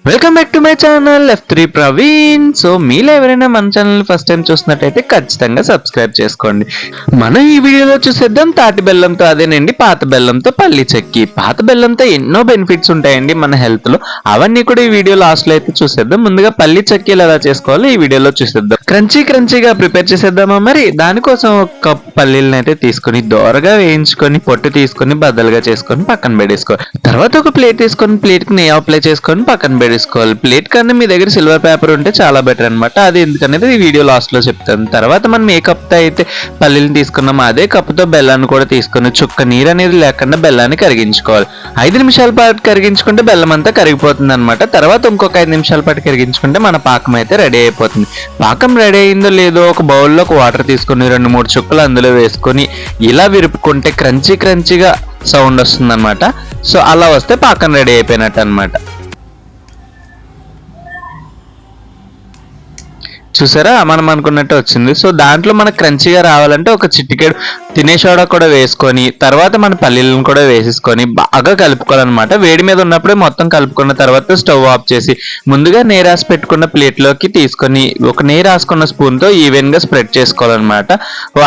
Welcome back to my channel F3 Praveen. So మీలో ఎవరైనా మన ఛానల్ ఫస్ట్ టైం చూసినట్టయితే ఖచ్చితంగా సబ్స్క్రైబ్ చేసుకోండి. మనం ఈ వీడియోలో చూసేద్దాం తాటి బెల్లంతో, అదేనండి పాత బెల్లంతో పల్లి చెక్కి. పాత బెల్లంతో ఎన్నో బెనిఫిట్స్ ఉంటాయండి మన హెల్త్ లో, అవన్నీ కూడా ఈ వీడియో లాస్ట్ లో అయితే చూసేద్దాం. ముందుగా పల్లి చెక్కీలు ఎలా చేసుకోవాలో ఈ వీడియోలో చూసేద్దాం. క్రంచీగా ప్రిపేర్ చేసేద్దామా మరి. దానికోసం ఒక కప్ పల్లీలను అయితే తీసుకొని దోరగా వేయించుకొని పొట్టు తీసుకొని బద్దలుగా చేసుకొని పక్కన పెట్టేసుకోవాలి. తర్వాత ఒక ప్లేట్ తీసుకొని ప్లేట్ కి నెయ్యి అప్లై చేసుకొని పక్కన పెట్టేసుకోవాలి. ప్లేట్ కన్నా మీ దగ్గర సిల్వర్ పేపర్ ఉంటే చాలా బెటర్ అనమాట. అది ఎందుకనేది ఈ వీడియో లాస్ట్ లో చెప్తాను. తర్వాత మనం ఏ కప్ తో అయితే పల్లీని తీసుకున్నామో అదే కప్పుతో బెల్లాన్ని కూడా తీసుకొని చుక్క నీరు అనేది లేకుండా బెల్లాన్ని కరిగించుకోవాలి. 5 నిమిషాల పాటు కరిగించుకుంటే బెల్లం అంతా కరిగిపోతుంది అనమాట. తర్వాత ఇంకొక 5 నిమిషాల పాటు కరిగించుకుంటే మన పాకం అయితే రెడీ అయిపోతుంది. పాకం రెడీ అయిందో లేదో ఒక బౌల్లో ఒక వాటర్ తీసుకొని 2-3 చుక్కలు అందులో వేసుకొని ఇలా విరుపుకుంటే క్రంచీగా సౌండ్ వస్తుంది అనమాట. సో అలా వస్తే పాకం రెడీ అయిపోయినట్టు అనమాట. చూసారా, మనం అనుకున్నట్టు వచ్చింది. సో దాంట్లో మనకు క్రంచీగా రావాలంటే ఒక చిటికెడు తినే సోడా కూడా వేసుకొని తర్వాత మన పల్లీలను కూడా వేసేసుకొని బాగా కలుపుకోవాలన్నమాట. వేడి మీద ఉన్నప్పుడే మొత్తం కలుపుకున్న తర్వాత స్టవ్ ఆఫ్ చేసి ముందుగా నెయ్యి రాసి పెట్టుకున్న ప్లేట్లోకి తీసుకొని ఒక నెయ్యి రాసుకున్న స్పూన్తో ఈవెన్గా స్ప్రెడ్ చేసుకోవాలన్నమాట.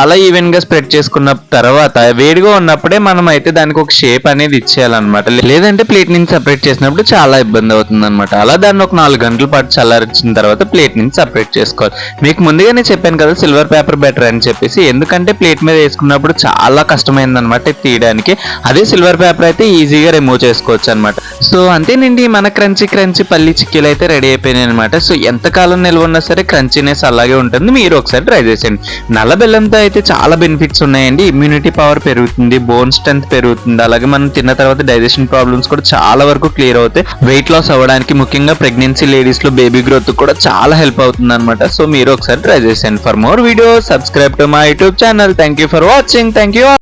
అలా ఈవెన్గా స్ప్రెడ్ చేసుకున్న తర్వాత వేడిగా ఉన్నప్పుడే మనం అయితే దానికి ఒక షేప్ అనేది ఇచ్చేయాలన్నమాట. లేదంటే ప్లేట్ నుంచి సపరేట్ చేసినప్పుడు చాలా ఇబ్బంది అవుతుంది అనమాట. అలా దాన్ని ఒక 4 గంటల పాటు చల్లారించిన తర్వాత ప్లేట్ నుంచి సపరేట్ చేసుకోవాలి. మీకు ముందుగానే చెప్పాను కదా సిల్వర్ పేపర్ బెటర్ అని చెప్పేసి, ఎందుకంటే ప్లేట్ మీద వేసుకున్నప్పుడు చాలా కష్టమైంది అనమాట తీయడానికి. అదే సిల్వర్ పేపర్ అయితే ఈజీగా రిమూవ్ చేసుకోవచ్చు అనమాట. సో అంతేనండి, మన క్రంచీ పల్లి చిక్కీలు అయితే రెడీ అయిపోయినాయి అనమాట. సో ఎంతకాలం నిల్వ ఉన్నా సరే క్రంచీనెస్ అలాగే ఉంటుంది. మీరు ఒకసారి ట్రై చేసేయండి. నల్ల బెల్లంతో అయితే చాలా బెనిఫిట్స్ ఉన్నాయండి. ఇమ్యూనిటీ పవర్ పెరుగుతుంది, బోన్ స్ట్రెంత్ పెరుగుతుంది, అలాగే మనం తిన్న తర్వాత డైజెషన్ ప్రాబ్లమ్స్ కూడా చాలా వరకు క్లియర్ అవుతాయి. వెయిట్ లాస్ అవ్వడానికి, ముఖ్యంగా ప్రెగ్నెన్సీ లేడీస్ లో బేబీ గ్రోత్ కూడా చాలా హెల్ప్ అవుతుంది అనమాట. సో మీరు ఒకసారి ట్రై చేసేయండి. For more videos subscribe to my YouTube channel. Thank you for watching. Thank you.